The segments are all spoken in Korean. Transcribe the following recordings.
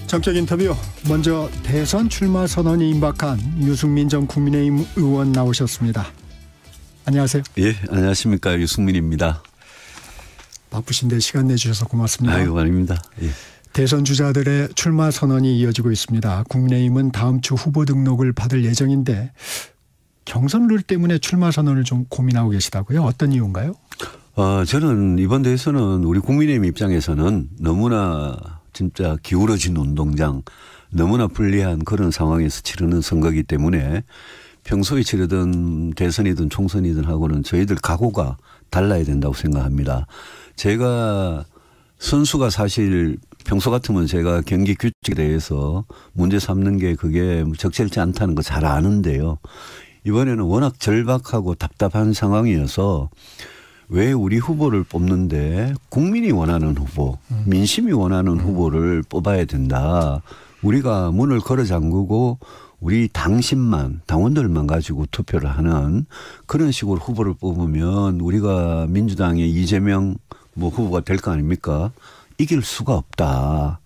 정책 인터뷰. 먼저 대선 출마 선언이 임박한 유승민 전 국민의힘 의원 나오셨습니다. 안녕하세요. 예, 안녕하십니까. 유승민입니다. 바쁘신데 시간 내주셔서 고맙습니다. 아이고, 아닙니다. 예. 대선 주자들의 출마 선언이 이어지고 있습니다. 국민의힘은 다음 주 후보 등록을 받을 예정인데 경선 룰 때문에 출마 선언을 좀 고민하고 계시다고요? 어떤 이유인가요? 저는 이번 대선은 우리 국민의힘 입장에서는 너무나 진짜 기울어진 운동장, 너무나 불리한 그런 상황에서 치르는 선거이기 때문에 평소에 치르던 대선이든 총선이든 하고는 저희들 각오가 달라야 된다고 생각합니다. 제가 선수가 사실 평소 같으면 제가 경기 규칙에 대해서 문제 삼는 게 그게 적절치 않다는 거 잘 아는데요. 이번에는 워낙 절박하고 답답한 상황이어서 왜 우리 후보를 뽑는데 국민이 원하는 후보, 민심이 원하는 후보를 뽑아야 된다. 우리가 문을 걸어 잠그고 우리 당심만, 당원들만 가지고 투표를 하는 그런 식으로 후보를 뽑으면 우리가 민주당의 이재명 후보가 될 거 아닙니까? 이길 수가 없다.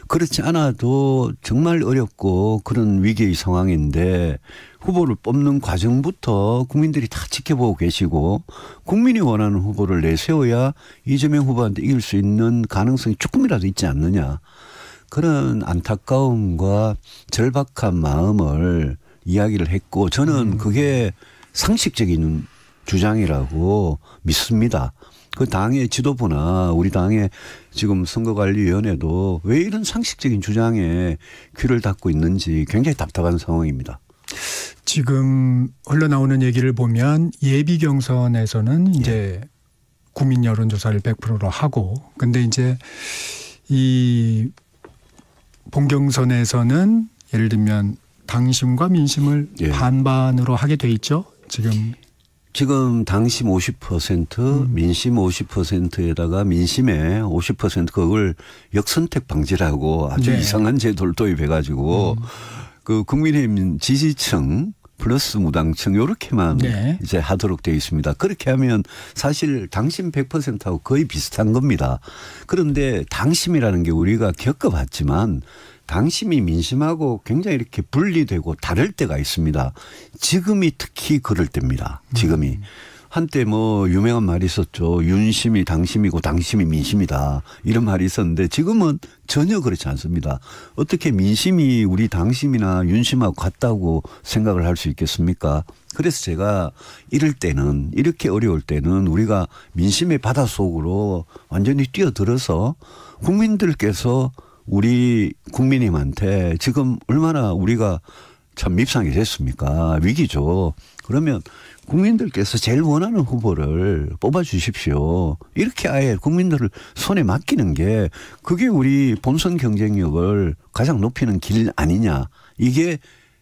그렇지 않아도 정말 어렵고 그런 위기의 상황인데 후보를 뽑는 과정부터 국민들이 다 지켜보고 계시고 국민이 원하는 후보를 내세워야 이재명 후보한테 이길 수 있는 가능성이 조금이라도 있지 않느냐. 그런 안타까움과 절박한 마음을 이야기를 했고 저는 그게 상식적인 주장이라고 믿습니다. 그 당의 지도부나 우리 당의 지금 선거관리위원회도 왜 이런 상식적인 주장에 귀를 닫고 있는지 굉장히 답답한 상황입니다. 지금 흘러나오는 얘기를 보면 예비 경선에서는 이제 국민 여론조사를 100%로 하고 근데 이제 이 본경선에서는 예를 들면 당심과 민심을 반반으로 하게 돼 있죠. 지금 당심 50%, 민심 50%에다가 민심의 50% 그걸 역선택 방지라고 아주 이상한 제도를 도입해 가지고 그 국민의힘 지지층 플러스 무당층 요렇게만 이제 하도록 되어 있습니다. 그렇게 하면 사실 당심 100%하고 거의 비슷한 겁니다. 그런데 당심이라는 게 우리가 겪어봤지만 당심이 민심하고 굉장히 이렇게 분리되고 다를 때가 있습니다. 지금이 특히 그럴 때입니다. 지금이. 한때 유명한 말이 있었죠. 윤심이 당심이고 당심이 민심이다. 이런 말이 있었는데 지금은 전혀 그렇지 않습니다. 어떻게 민심이 우리 당심이나 윤심하고 같다고 생각을 할 수 있겠습니까? 그래서 제가 이럴 때는 이렇게 어려울 때는 우리가 민심의 바다 속으로 완전히 뛰어들어서 국민들께서 우리 국민님한테 지금 얼마나 우리가 참 밉상이 됐습니까? 위기죠. 그러면 국민들께서 제일 원하는 후보를 뽑아 주십시오. 이렇게 아예 국민들을 손에 맡기는 게 그게 우리 본선 경쟁력을 가장 높이는 길 아니냐. 이게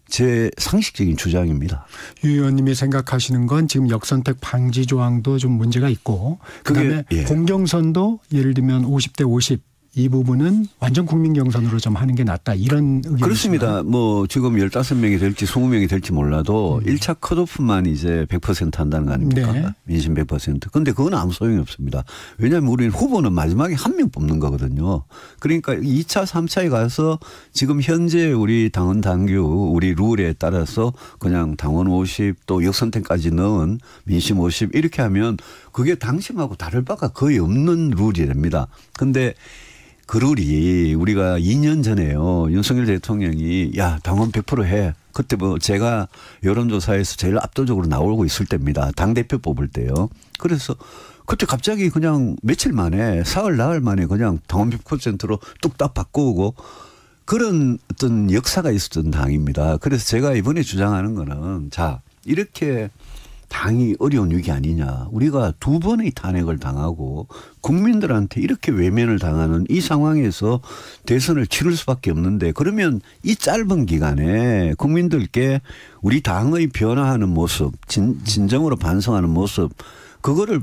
제 상식적인 주장입니다. 유 의원님이 생각하시는 건 지금 역선택 방지 조항도 좀 문제가 있고 그다음에 공경선도 예를 들면 50대 50 이 부분은 완전 국민 경선으로 좀 하는 게 낫다. 이런 의견이시나요? 그렇습니다. 지금 15명이 될지 20명이 될지 몰라도 1차 컷오프만 이제 100% 한다는 거 아닙니까? 민심 100%. 그런데 그건 아무 소용이 없습니다. 왜냐하면 우리는 후보는 마지막에 한 명 뽑는 거거든요. 그러니까 2차, 3차에 가서 지금 현재 우리 당원 당규 우리 룰에 따라서 그냥 당원 50 또 역선택까지 넣은 민심 50 이렇게 하면 그게 당심하고 다를 바가 거의 없는 룰이 됩니다. 그런데 그 룰이 우리가 2년 전에요. 윤석열 대통령이 당원 100% 해. 그때 제가 여론조사에서 제일 압도적으로 나오고 있을 때입니다. 당대표 뽑을 때요. 그래서 그때 갑자기 그냥 며칠 만에 사흘 나흘 만에 그냥 당원 100%로 뚝딱 바꾸고 그런 어떤 역사가 있었던 당입니다. 그래서 제가 이번에 주장하는 거는 이렇게 당이 어려운 위기 아니냐. 우리가 2번의 탄핵을 당하고 국민들한테 이렇게 외면을 당하는 이 상황에서 대선을 치를 수밖에 없는데 그러면 이 짧은 기간에 국민들께 우리 당의 변화하는 모습, 진정으로 반성하는 모습 그거를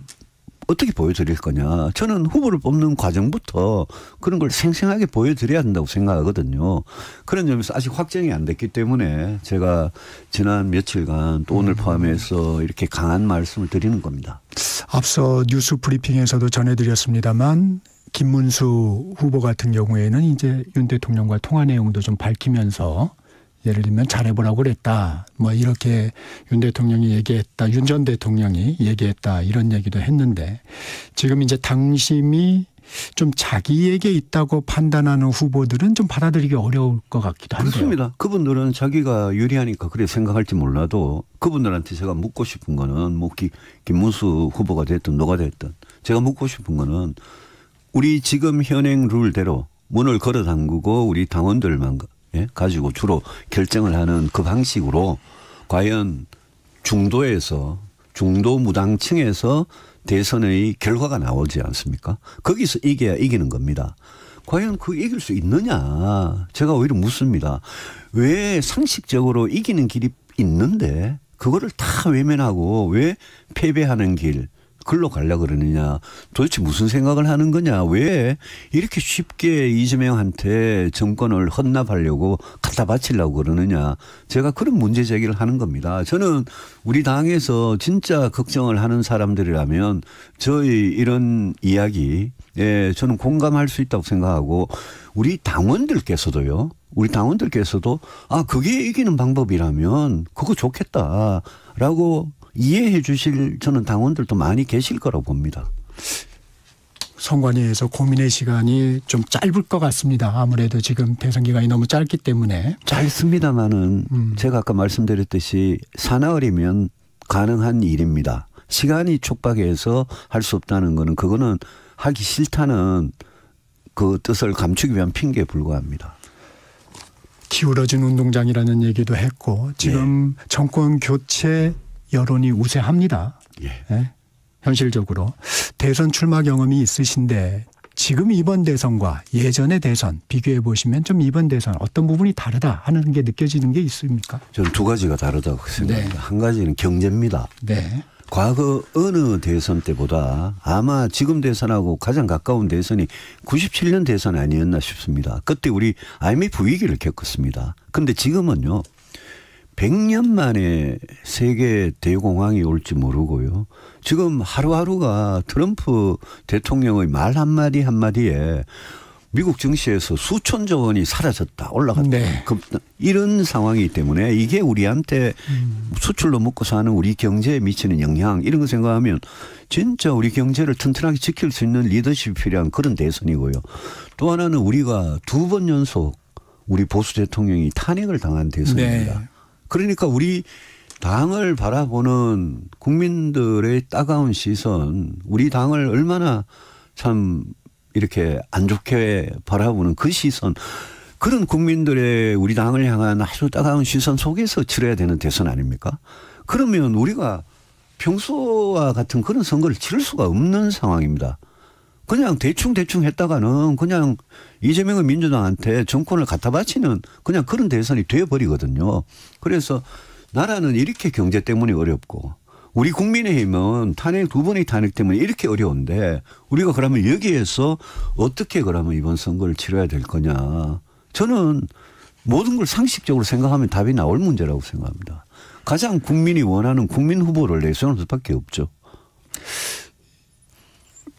어떻게 보여드릴 거냐. 저는 후보를 뽑는 과정부터 그런 걸 생생하게 보여드려야 한다고 생각하거든요. 그런 점에서 아직 확정이 안 됐기 때문에 제가 지난 며칠간 또 오늘 포함해서 이렇게 강한 말씀을 드리는 겁니다. 앞서 뉴스 브리핑에서도 전해드렸습니다만 김문수 후보 같은 경우에는 이제 윤 대통령과 통화 내용도 좀 밝히면서 예를 들면 잘해보라고 그랬다. 뭐 이렇게 윤 대통령이 얘기했다. 윤 전 대통령이 얘기했다. 이런 얘기도 했는데 지금 이제 당심이 좀 자기에게 있다고 판단하는 후보들은 좀 받아들이기 어려울 것 같기도 한데요. 그렇습니다. 그분들은 자기가 유리하니까 그래 생각할지 몰라도 그분들한테 제가 묻고 싶은 거는 뭐 김문수 후보가 됐든 누가 됐든 제가 묻고 싶은 거는 우리 지금 현행 룰대로 문을 걸어 잠그고 우리 당원들만 가지고 주로 결정을 하는 그 방식으로 과연 중도 무당층에서 대선의 결과가 나오지 않습니까? 거기서 이겨야 이기는 겁니다. 과연 그 이길 수 있느냐? 제가 오히려 묻습니다. 왜 상식적으로 이기는 길이 있는데 그거를 다 외면하고 왜 패배하는 길 글로 가려고 그러느냐. 도대체 무슨 생각을 하는 거냐. 왜 이렇게 쉽게 이재명한테 정권을 헌납하려고 갖다 바치려고 그러느냐. 제가 그런 문제 제기를 하는 겁니다. 저는 우리 당에서 진짜 걱정을 하는 사람들이라면 저희 이런 이야기에 저는 공감할 수 있다고 생각하고 우리 당원들께서도 그게 이기는 방법이라면 그거 좋겠다라고 이해해 주실 저는 당원들도 많이 계실 거라고 봅니다. 선관위에서 고민의 시간이 좀 짧을 것 같습니다. 아무래도 지금 대선 기간이 너무 짧기 때문에. 짧습니다마는 제가 아까 말씀드렸듯이 사나흘이면 가능한 일입니다. 시간이 촉박해서 할 수 없다는 거는 그거는 하기 싫다는 그 뜻을 감추기 위한 핑계에 불과합니다. 기울어진 운동장이라는 얘기도 했고 지금 정권 교체 여론이 우세합니다. 네? 현실적으로. 대선 출마 경험이 있으신데 지금 이번 대선과 예전의 대선 비교해 보시면 좀 이번 대선 어떤 부분이 다르다 하는 게 느껴지는 게 있습니까? 저는 두 가지가 다르다고 생각합니다. 한 가지는 경제입니다. 네. 과거 어느 대선 때보다 아마 지금 대선하고 가장 가까운 대선이 97년 대선 아니었나 싶습니다. 그때 우리 IMF 위기를 겪었습니다. 그런데 지금은요. 100년 만에 세계 대공황이 올지 모르고요. 지금 하루하루가 트럼프 대통령의 말 한마디 한마디에 미국 증시에서 수천조 원이 사라졌다 올라갔다. 네. 이런 상황이기 때문에 이게 우리한테 수출로 먹고 사는 우리 경제에 미치는 영향 이런 거 생각하면 진짜 우리 경제를 튼튼하게 지킬 수 있는 리더십이 필요한 그런 대선이고요. 또 하나는 우리가 2번 연속 우리 보수 대통령이 탄핵을 당한 대선입니다. 네. 그러니까 우리 당을 바라보는 국민들의 따가운 시선, 우리 당을 얼마나 참 이렇게 안 좋게 바라보는 그 시선, 그런 국민들의 우리 당을 향한 아주 따가운 시선 속에서 치러야 되는 대선 아닙니까? 그러면 우리가 평소와 같은 그런 선거를 치를 수가 없는 상황입니다. 그냥 대충 했다가는 그냥 이재명의 민주당한테 정권을 갖다 바치는 그냥 그런 대선이 되어버리거든요. 그래서 나라는 이렇게 경제 때문에 어렵고 우리 국민의힘은 탄핵 2번의 탄핵 때문에 이렇게 어려운데 우리가 그러면 여기에서 어떻게 그러면 이번 선거를 치러야 될 거냐. 저는 모든 걸 상식적으로 생각하면 답이 나올 문제라고 생각합니다. 가장 국민이 원하는 국민 후보를 내세우는 수밖에 없죠.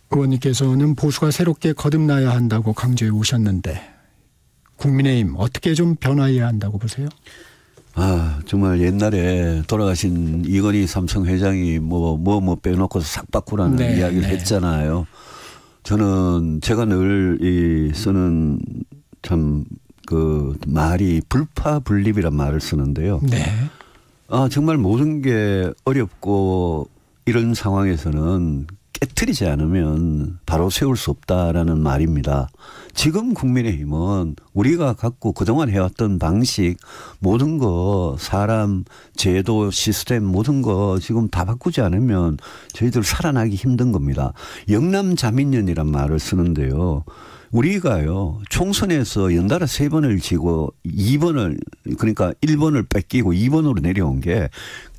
의원님께서는 보수가 새롭게 거듭나야 한다고 강조해 오셨는데 국민의힘 어떻게 좀 변화해야 한다고 보세요? 정말 옛날에 돌아가신 이건희 삼성 회장이 뭐 빼놓고서 싹 바꾸라는 이야기를 했잖아요. 저는 제가 늘 쓰는 참 그 말이 불파불립이란 말을 쓰는데요. 네. 정말 모든 게 어렵고 이런 상황에서는 깨트리지 않으면 바로 세울 수 없다라는 말입니다. 지금 국민의힘은 우리가 갖고 그동안 해왔던 방식 모든 거 사람 제도 시스템 모든 거 지금 다 바꾸지 않으면 저희들 살아나기 힘든 겁니다. 영남자민련이란 말을 쓰는데요. 우리가요 총선에서 연달아 3번을 지고 2번을 그러니까 1번을 뺏기고 2번으로 내려온 게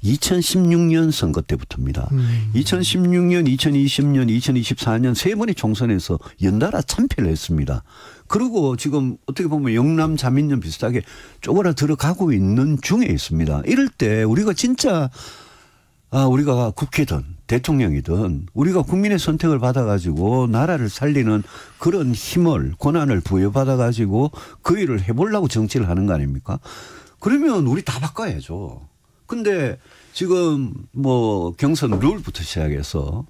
2016년 선거 때부터입니다. 2016년, 2020년, 2024년 3번의 총선에서 연달아 참패를 했습니다. 그리고 지금 어떻게 보면 영남 자민련 비슷하게 쪼그라 들어가고 있는 중에 있습니다. 이럴 때 우리가 진짜 우리가 국회든 대통령이든 우리가 국민의 선택을 받아가지고 나라를 살리는 그런 힘을 권한을 부여받아가지고 그 일을 해보려고 정치를 하는 거 아닙니까? 그러면 우리 다 바꿔야죠. 근데 지금 뭐 경선 룰부터 시작해서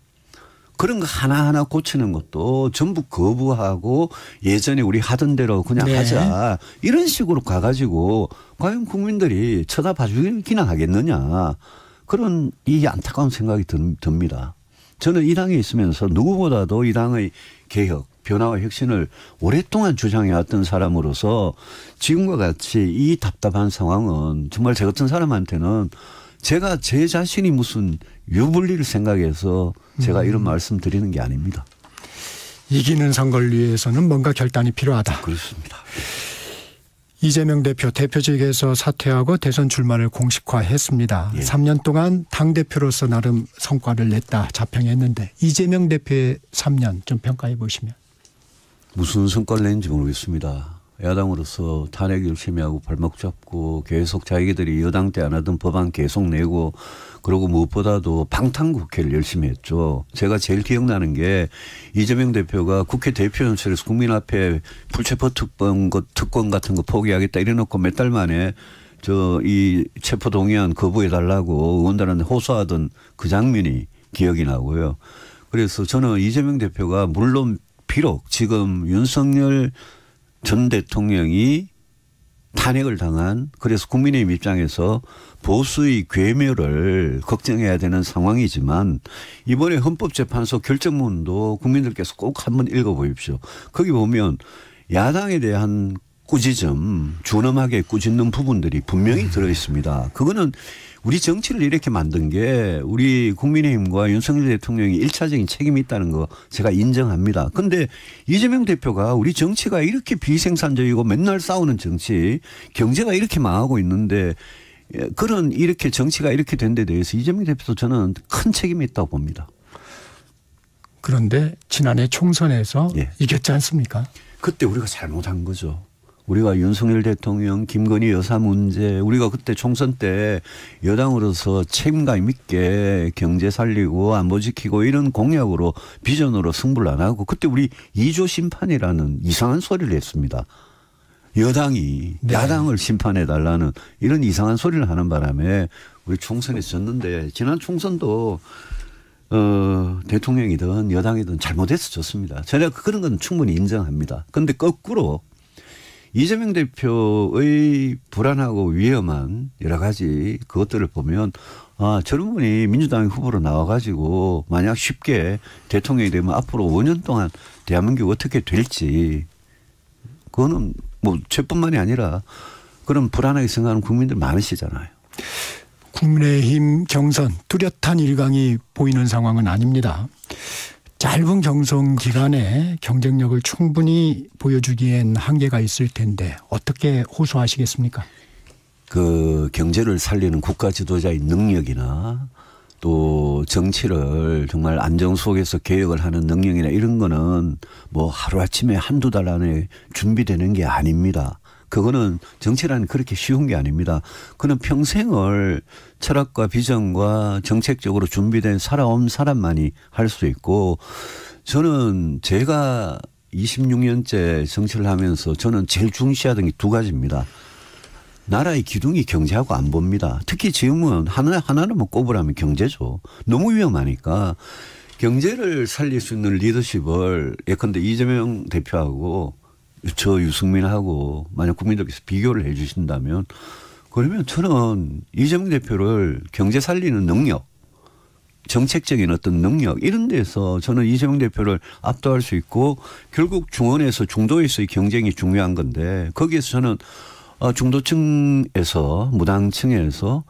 그런 거 하나하나 고치는 것도 전부 거부하고 예전에 우리 하던 대로 그냥 네. 하자. 이런 식으로 가가지고 과연 국민들이 쳐다봐주기나 하겠느냐. 그런 이 안타까운 생각이 듭니다. 저는 이 당에 있으면서 누구보다도 이 당의 개혁, 변화와 혁신을 오랫동안 주장해왔던 사람으로서 지금과 같이 이 답답한 상황은 정말 저 같은 사람한테는 제가 제 자신이 무슨 유불리를 생각해서 제가 이런 말씀 드리는 게 아닙니다. 이기는 선거를 위해서는 뭔가 결단이 필요하다. 그렇습니다. 이재명 대표직에서 사퇴하고 대선 출마를 공식화했습니다. 예. 3년 동안 당대표로서 나름 성과를 냈다 자평했는데 이재명 대표의 3년 좀 평가해 보시면. 무슨 성과를 냈는지 모르겠습니다. 야당으로서 탄핵 열심히 하고 발목 잡고 계속 자기들이 여당 때 안 하던 법안 계속 내고 그리고 무엇보다도 방탄국회를 열심히 했죠. 제가 제일 기억나는 게 이재명 대표가 국회 대표연설에서 국민 앞에 불체포 특권 같은 거 포기하겠다 이래놓고 몇 달 만에 이 체포 동의안 거부해달라고 의원들한테 호소하던 그 장면이 기억이 나고요. 그래서 저는 이재명 대표가 물론 비록 지금 윤석열 전 대통령이 탄핵을 당한 그래서 국민의힘 입장에서 보수의 괴멸을 걱정해야 되는 상황이지만 이번에 헌법재판소 결정문도 국민들께서 꼭 한번 읽어보십시오. 거기 보면 야당에 대한 꾸짖음, 준엄하게 꾸짖는 부분들이 분명히 들어있습니다. 그거는 우리 정치를 이렇게 만든 게 우리 국민의힘과 윤석열 대통령이 1차적인 책임이 있다는 거 제가 인정합니다. 그런데 이재명 대표가 우리 정치가 이렇게 비생산적이고 맨날 싸우는 정치, 경제가 이렇게 망하고 있는데 그런 이렇게 정치가 이렇게 된 데 대해서 이재명 대표도 저는 큰 책임이 있다고 봅니다. 그런데 지난해 총선에서 예. 이겼지 않습니까? 그때 우리가 잘못한 거죠. 우리가 윤석열 대통령, 김건희 여사 문제, 우리가 그때 총선 때 여당으로서 책임감 있게 경제 살리고 안보 지키고 이런 공약으로 비전으로 승부를 안 하고 그때 우리 2조 심판이라는 이상한 소리를 했습니다. 여당이 네. 야당을 심판해달라는 이런 이상한 소리를 하는 바람에 우리 총선에 졌는데 지난 총선도 대통령이든 여당이든 잘못해서 졌습니다. 제가 그런 건 충분히 인정합니다. 그런데 거꾸로 이재명 대표의 불안하고 위험한 여러 가지 그것들을 보면 저런 분이 민주당 후보로 나와가지고 만약 쉽게 대통령이 되면 앞으로 5년 동안 대한민국이 어떻게 될지 그거는 뭐 저뿐만이 아니라 그런 불안하게 생각하는 국민들 많으시잖아요. 국민의힘 경선 뚜렷한 일강이 보이는 상황은 아닙니다. 짧은 경선 기간에 경쟁력을 충분히 보여주기엔 한계가 있을 텐데 어떻게 호소하시겠습니까? 그 경제를 살리는 국가 지도자의 능력이나 또 정치를 정말 안정 속에서 개혁을 하는 능력이나 이런 거는 뭐 하루아침에 한두 달 안에 준비되는 게 아닙니다. 그거는 정치라는 그렇게 쉬운 게 아닙니다. 그는 평생을 철학과 비전과 정책적으로 준비된 살아온 사람만이 할 수 있고 저는 제가 26년째 정치를 하면서 저는 제일 중시하던 게 두 가지입니다. 나라의 기둥이 경제하고 안보입니다. 특히 지금은 하나는 뭐 꼽으라면 경제죠. 너무 위험하니까 경제를 살릴 수 있는 리더십을 예컨대 이재명 대표하고 저 유승민하고 만약 국민들께서 비교를 해 주신다면 그러면 저는 이재명 대표를 경제 살리는 능력, 정책적인 어떤 능력 이런 데서 저는 이재명 대표를 압도할 수 있고 결국 중원에서 중도에서의 경쟁이 중요한 건데 거기에서 저는 중도층에서 무당층에서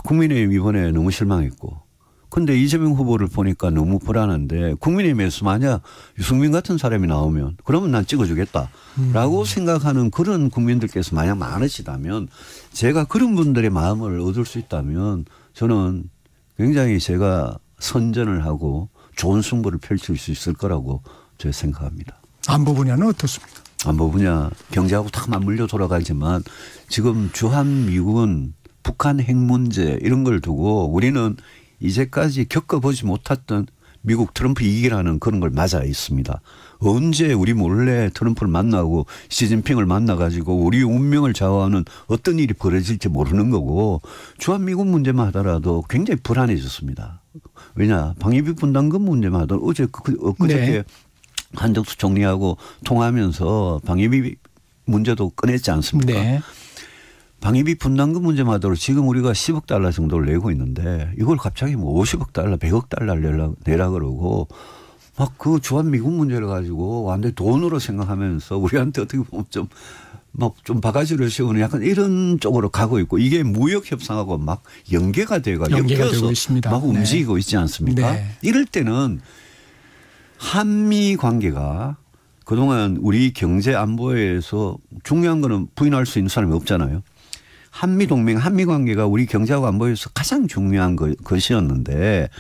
국민의힘 이번에 너무 실망했고 근데 이재명 후보를 보니까 너무 불안한데 국민의힘에서 만약 유승민 같은 사람이 나오면 그러면 난 찍어주겠다라고 생각하는 그런 국민들께서 만약 많으시다면 제가 그런 분들의 마음을 얻을 수 있다면 저는 굉장히 제가 선전을 하고 좋은 승부를 펼칠 수 있을 거라고 제가 생각합니다. 안보 분야는 어떻습니까? 안보 분야 경제하고 다 맞물려 돌아가지만 지금 주한 미국은 북한 핵 문제 이런 걸 두고 우리는 이제까지 겪어보지 못했던 미국 트럼프 이기라는 그런 걸 맞아 있습니다. 언제 우리 몰래 트럼프를 만나고 시진핑을 만나가지고 우리 운명을 좌우하는 어떤 일이 벌어질지 모르는 거고 주한미군 문제만 하더라도 굉장히 불안해졌습니다. 왜냐 방위비 분담금 문제만 하더라도 엊그저께 네. 한덕수 총리하고 통화하면서 방위비 문제도 꺼냈지 않습니까? 네. 방위비 분담금 문제만 하더라도 지금 우리가 10억 달러 정도를 내고 있는데 이걸 갑자기 뭐 50억 달러, 100억 달러를 내라 그러고 막 그 주한미군 문제를 가지고 완전히 돈으로 생각하면서 우리한테 어떻게 보면 좀 바가지를 씌우는 약간 이런 쪽으로 가고 있고 이게 무역 협상하고 막 연계가 되고 되고 있습니다. 막 움직이고 네. 있지 않습니까? 네. 이럴 때는 한미 관계가 그동안 우리 경제 안보에서 중요한 거는 부인할 수 있는 사람이 없잖아요. 한미 동맹, 한미 관계가 우리 경제하고 안보에서 가장 중요한 것이었는데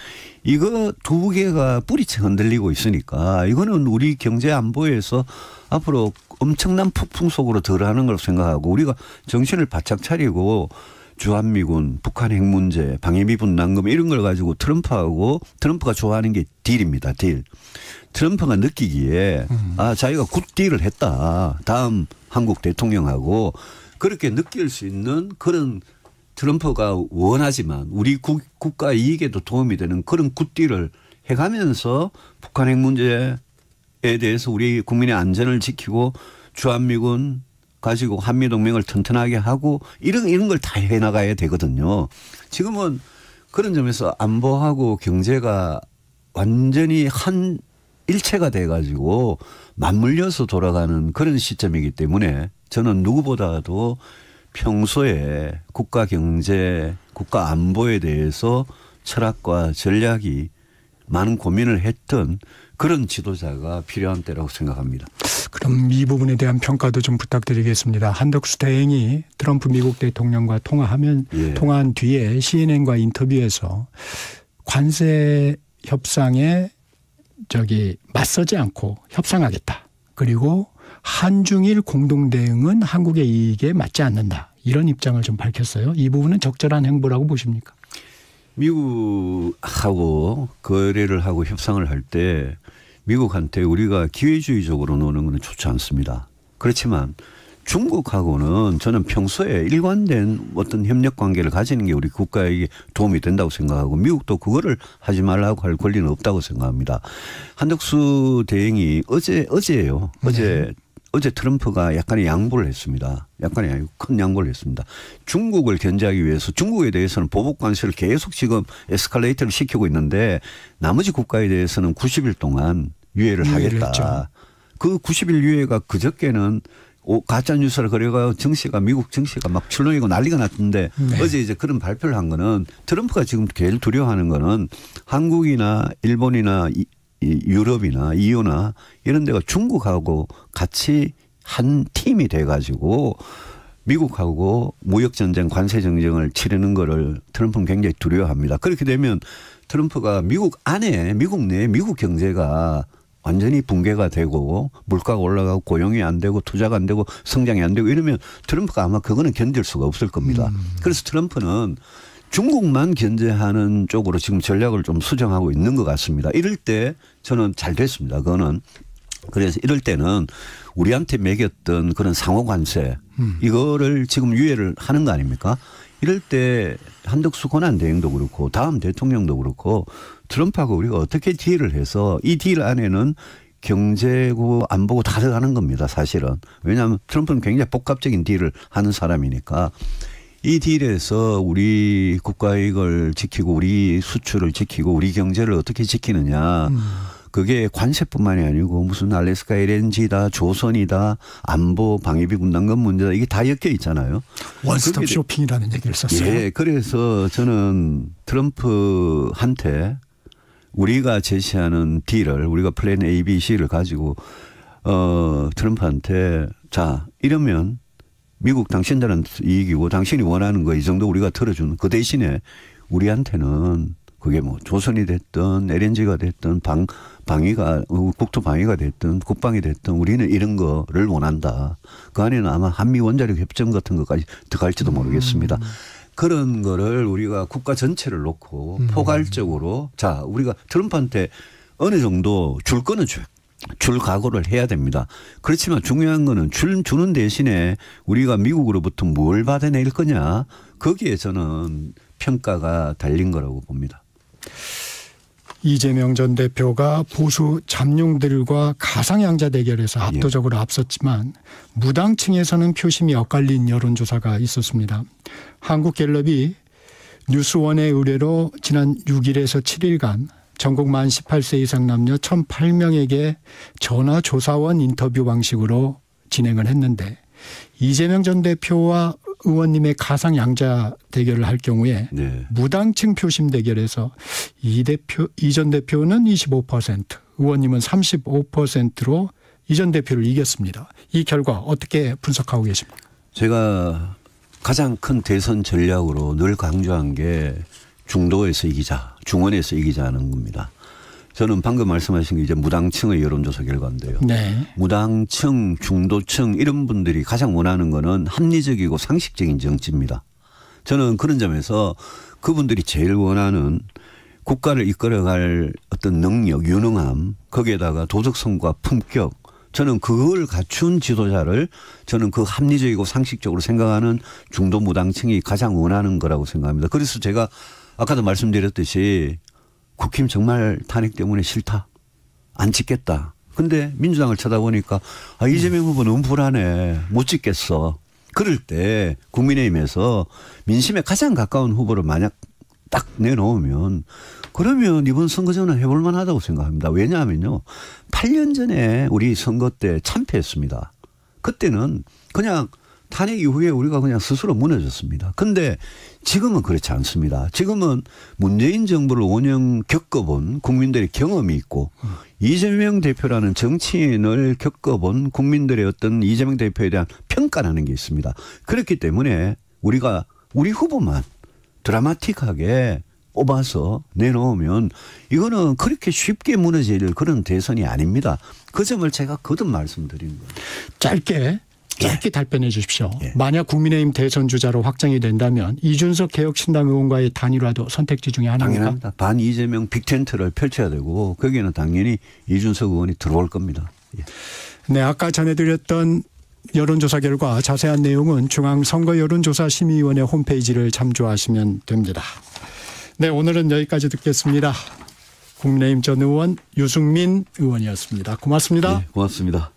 이거 두 개가 뿌리채 흔들리고 있으니까 이거는 우리 경제 안보에서 앞으로 엄청난 폭풍 속으로 들어가는 걸 생각하고 우리가 정신을 바짝 차리고 주한미군, 북한 핵 문제, 방위비 분담금 이런 걸 가지고 트럼프가 좋아하는 게 딜입니다. 딜. 트럼프가 느끼기에 자기가 굿딜을 했다. 다음 한국 대통령하고 그렇게 느낄 수 있는 그런 트럼프가 원하지만 우리 국가 이익에도 도움이 되는 그런 굿딜을 해가면서 북한 핵 문제에 대해서 우리 국민의 안전을 지키고 주한미군 가지고 한미동맹을 튼튼하게 하고 이런 걸 다 해나가야 되거든요. 지금은 그런 점에서 안보하고 경제가 완전히 한 일체가 돼가지고 맞물려서 돌아가는 그런 시점이기 때문에 저는 누구보다도 평소에 국가 경제, 국가 안보에 대해서 철학과 전략이 많은 고민을 했던 그런 지도자가 필요한 때라고 생각합니다. 그럼 이 부분에 대한 평가도 좀 부탁드리겠습니다. 한덕수 대행이 트럼프 미국 대통령과 통화한 뒤에 CNN과 인터뷰에서 관세 협상에 맞서지 않고 협상하겠다. 그리고 한중일 공동 대응은 한국의 이익에 맞지 않는다. 이런 입장을 좀 밝혔어요. 이 부분은 적절한 행보라고 보십니까? 미국하고 거래를 하고 협상을 할 때 미국한테 우리가 기회주의적으로 노는 건 좋지 않습니다. 그렇지만 중국하고는 저는 평소에 일관된 어떤 협력 관계를 가지는 게 우리 국가에게 도움이 된다고 생각하고 미국도 그거를 하지 말라고 할 권리는 없다고 생각합니다. 한덕수 대행이 어제예요. 어제 트럼프가 약간의 양보를 했습니다. 약간의 아니고 큰 양보를 했습니다. 중국을 견제하기 위해서 중국에 대해서는 보복 관세를 계속 지금 에스컬레이터를 시키고 있는데 나머지 국가에 대해서는 90일 동안 유예를 하겠다. 했죠. 그 90일 유예가 그저께는 가짜뉴스를 그래가 미국 정시가 막 출렁이고 난리가 났던데 네. 어제 이제 그런 발표를 한 거는 트럼프가 지금 제일 두려워하는 거는 한국이나 일본이나 유럽이나 EU나 이런 데가 중국하고 같이 한 팀이 돼가지고 미국하고 무역전쟁, 관세전쟁을 치르는 거를 트럼프는 굉장히 두려워합니다. 그렇게 되면 트럼프가 미국 안에 미국 내 미국 경제가 완전히 붕괴가 되고 물가가 올라가고 고용이 안 되고 투자가 안 되고 성장이 안 되고 이러면 트럼프가 아마 그거는 견딜 수가 없을 겁니다. 그래서 트럼프는 중국만 견제하는 쪽으로 지금 전략을 좀 수정하고 있는 것 같습니다. 이럴 때 저는 잘 됐습니다. 그거는. 그래서 이럴 때는 우리한테 매겼던 그런 상호 관세 이거를 지금 유예를 하는 거 아닙니까? 이럴 때 한덕수 권한 대행도 그렇고 다음 대통령도 그렇고 트럼프하고 우리가 어떻게 딜을 해서 이 딜 안에는 경제고 안보고 다 들어가는 겁니다. 사실은. 왜냐하면 트럼프는 굉장히 복합적인 딜을 하는 사람이니까 이 딜에서 우리 국가 이익을 지키고 우리 수출을 지키고 우리 경제를 어떻게 지키느냐. 그게 관세뿐만이 아니고 무슨 알래스카 LNG다 조선이다 안보 방위비 분담금 문제다 이게 다 엮여 있잖아요. 원스톱 쇼핑이라는 얘기를 썼어요. 예, 그래서 저는 트럼프한테 우리가 제시하는 딜을 우리가 플랜 A, B, C를 가지고 트럼프한테 자 이러면 미국 당신들한테 이익이고 당신이 원하는 거 이 정도 우리가 들어주는 그 대신에 우리한테는 그게 뭐 조선이 됐든 LNG가 됐든 방위가 국토 방위가 됐든 국방이 됐든 우리는 이런 거를 원한다. 그 안에는 아마 한미 원자력 협정 같은 것까지 들어갈지도 모르겠습니다. 그런 거를 우리가 국가 전체를 놓고 포괄적으로 자 우리가 트럼프한테 어느 정도 줄 거는 줄 각오를 해야 됩니다. 그렇지만 중요한 거는 주는 대신에 우리가 미국으로부터 뭘 받아낼 거냐 거기에 저는 평가가 달린 거라고 봅니다. 이재명 전 대표가 보수 잠룡들과 가상양자 대결에서 압도적으로 앞섰지만 무당층에서는 표심이 엇갈린 여론조사가 있었습니다. 한국갤럽이 뉴스원의 의뢰로 지난 6일에서 7일간 전국 만 18세 이상 남녀 1,008명에게 전화조사원 인터뷰 방식으로 진행을 했는데 이재명 전 대표와 의원님의 가상양자 대결을 할 경우에 네. 무당층 표심 대결에서 이 전 대표는 25%, 의원님은 35%로 이 전 대표를 이겼습니다. 이 결과 어떻게 분석하고 계십니까? 제가 가장 큰 대선 전략으로 늘 강조한 게 중도에서 이기자, 중원에서 이기자는 겁니다. 저는 방금 말씀하신 게 이제 무당층의 여론조사 결과인데요. 네. 무당층, 중도층 이런 분들이 가장 원하는 거는 합리적이고 상식적인 정치입니다. 저는 그런 점에서 그분들이 제일 원하는 국가를 이끌어갈 어떤 능력, 유능함, 거기에다가 도덕성과 품격, 저는 그걸 갖춘 지도자를 저는 그 합리적이고 상식적으로 생각하는 중도 무당층이 가장 원하는 거라고 생각합니다. 그래서 제가 아까도 말씀드렸듯이 국힘 정말 탄핵 때문에 싫다. 안 찍겠다. 근데 민주당을 쳐다보니까 이재명 후보 너무 불안해. 못 찍겠어. 그럴 때 국민의힘에서 민심에 가장 가까운 후보를 만약 딱 내놓으면 그러면 이번 선거전은 해볼 만하다고 생각합니다. 왜냐하면요. 8년 전에 우리 선거 때 참패했습니다. 그때는 그냥 탄핵 이후에 우리가 그냥 스스로 무너졌습니다. 그런데 지금은 그렇지 않습니다. 지금은 문재인 정부를 5년 겪어본 국민들의 경험이 있고 이재명 대표라는 정치인을 겪어본 국민들의 어떤 이재명 대표에 대한 평가라는 게 있습니다. 그렇기 때문에 우리가 우리 후보만 드라마틱하게 뽑아서 내놓으면 이거는 그렇게 쉽게 무너질 그런 대선이 아닙니다. 그 점을 제가 거듭 말씀드리는 거예요. 짧게 답변해 주십시오. 만약 국민의힘 대선 주자로 확정이 된다면 이준석 개혁신당 의원과의 단일화도 선택지 중에 하나입니까? 당연합니다. 반 이재명 빅텐트를 펼쳐야 되고 거기에는 당연히 이준석 의원이 들어올 겁니다. 네, 아까 전해드렸던 여론조사 결과 자세한 내용은 중앙선거여론조사심의위원회 홈페이지를 참조하시면 됩니다. 네, 오늘은 여기까지 듣겠습니다. 국민의힘 전 의원 유승민 의원이었습니다. 고맙습니다. 네, 고맙습니다.